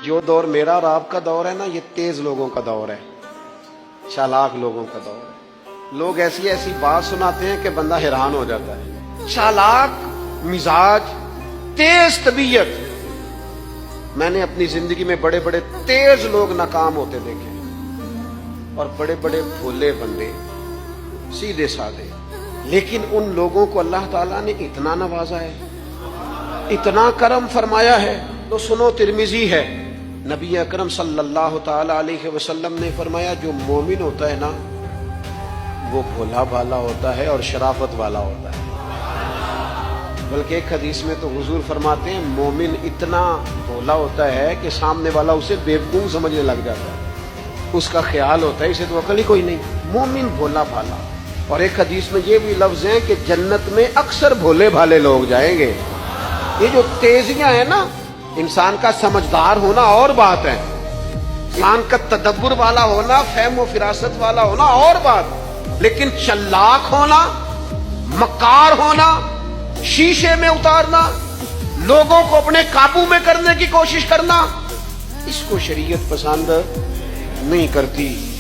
جو دور میرا اور آپ کا دور ہے نا، یہ تیز لوگوں کا دور ہے، چالاک لوگوں کا دور ہے۔ لوگ ایسی ایسی بات سناتے ہیں کہ بندہ حیران ہو جاتا ہے۔ چالاک مزاج، تیز طبیعت۔ میں نے اپنی زندگی میں بڑے بڑے تیز لوگ ناکام ہوتے دیکھے اور بڑے بڑے بھولے بندے سیدھے سادے، لیکن ان لوگوں کو اللہ تعالیٰ نے اتنا نوازا ہے، اتنا کرم فرمایا ہے۔ تو سنو، ترمذی ہے، نبی اکرم صلی اللہ تعالی علیہ وسلم نے فرمایا جو مومن ہوتا ہے نا، وہ بھولا بھالا ہوتا ہے اور شرافت والا ہوتا ہے۔ بلکہ ایک حدیث میں تو حضور فرماتے ہیں مومن اتنا بھولا ہوتا ہے کہ سامنے والا اسے بیوقوف سمجھنے لگ جاتا ہے، اس کا خیال ہوتا ہے اسے تو عقل ہی کوئی نہیں۔ مومن بھولا بھالا۔ اور ایک حدیث میں یہ بھی لفظ ہیں کہ جنت میں اکثر بھولے بھالے لوگ جائیں گے۔ یہ جو تیزیاں ہیں نا، انسان کا سمجھدار ہونا اور بات ہے، انسان کا تدبر والا ہونا، فہم و فراست والا ہونا اور بات، لیکن چلاک ہونا، مکار ہونا، شیشے میں اتارنا، لوگوں کو اپنے قابو میں کرنے کی کوشش کرنا، اس کو شریعت پسند نہیں کرتی۔